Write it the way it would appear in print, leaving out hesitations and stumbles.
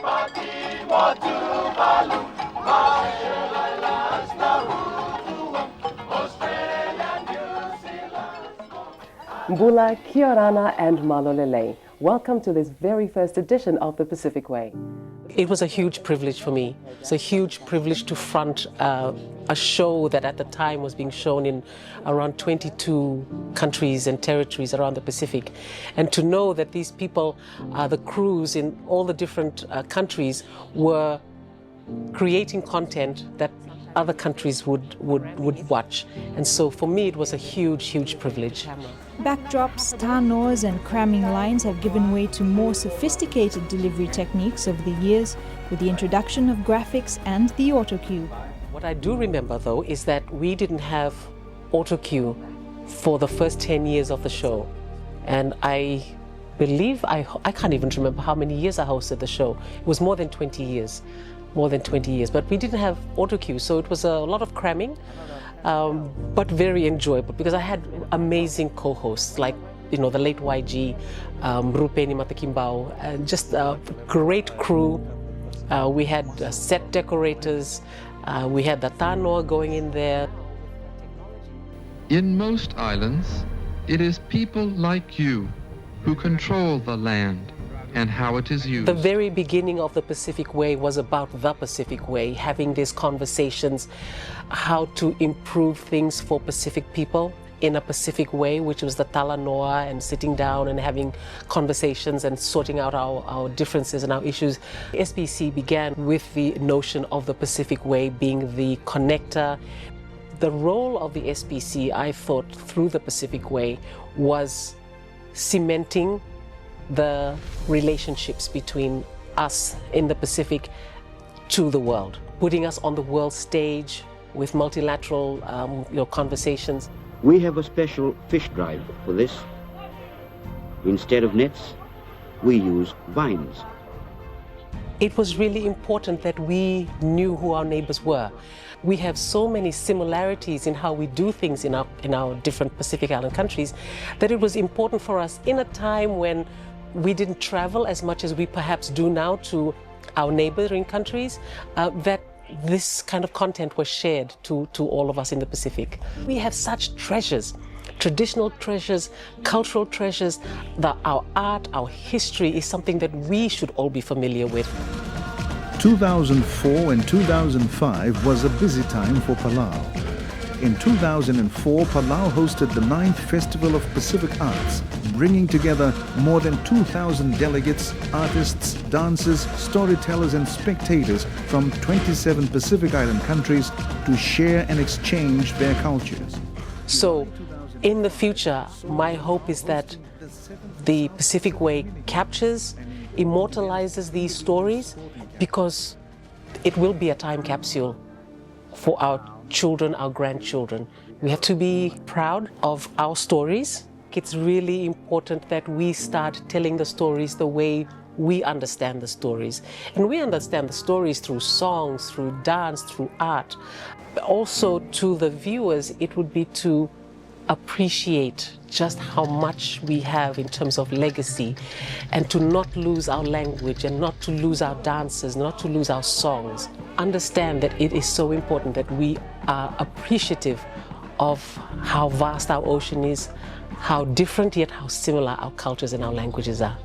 Mbula, Kiorana and Malolele. Welcome to this very first edition of the Pacific Way. It was a huge privilege for me. It's a huge privilege to front a show that at the time was being shown in around 22 countries and territories around the Pacific. And to know that these people, the crews in all the different countries, were creating content that other countries would watch. And so for me it was a huge, huge privilege. Backdrops, Talanoas and cramming lines have given way to more sophisticated delivery techniques over the years with the introduction of graphics and the autocue. What I do remember though is that we didn't have autocue for the first 10 years of the show. And I believe, I can't even remember how many years I hosted the show. It was more than 20 years. But we didn't have autocue, so it was a lot of cramming, but very enjoyable because I had amazing co-hosts like, you know, the late YG, Rupeni Matakimbao, and just a great crew. We had set decorators, we had the Talanoa going in there. In most islands, it is people like you who control the land and how it is used. The very beginning of the Pacific Way was about the Pacific Way, having these conversations, how to improve things for Pacific people in a Pacific way, which was the Talanoa, and sitting down and having conversations and sorting out our differences and our issues. SPC began with the notion of the Pacific Way being the connector. The role of the SPC, I thought, through the Pacific Way was cementing the relationships between us in the Pacific to the world, putting us on the world stage with multilateral conversations. We have a special fish drive for this. Instead of nets, we use vines. It was really important that we knew who our neighbors were. We have so many similarities in how we do things in our different Pacific Island countries that it was important for us in a time when we didn't travel as much as we perhaps do now to our neighboring countries, that this kind of content was shared to all of us in the Pacific. We have such treasures, traditional treasures, cultural treasures, our art, our history is something that we should all be familiar with. 2004 and 2005 was a busy time for Palau. In 2004, Palau hosted the 9th Festival of Pacific Arts, bringing together more than 2,000 delegates, artists, dancers, storytellers and spectators from 27 Pacific Island countries to share and exchange their cultures. So, in the future, my hope is that the Pacific Way captures, immortalizes these stories, because it will be a time capsule for our children, our grandchildren. We have to be proud of our stories. It's really important that we start telling the stories the way we understand the stories. And we understand the stories through songs, through dance, through art. Also, to the viewers, it would be to appreciate just how much we have in terms of legacy, and to not lose our language, and not to lose our dances, not to lose our songs. Understand that it is so important that we are appreciative of how vast our ocean is, how different yet how similar our cultures and our languages are.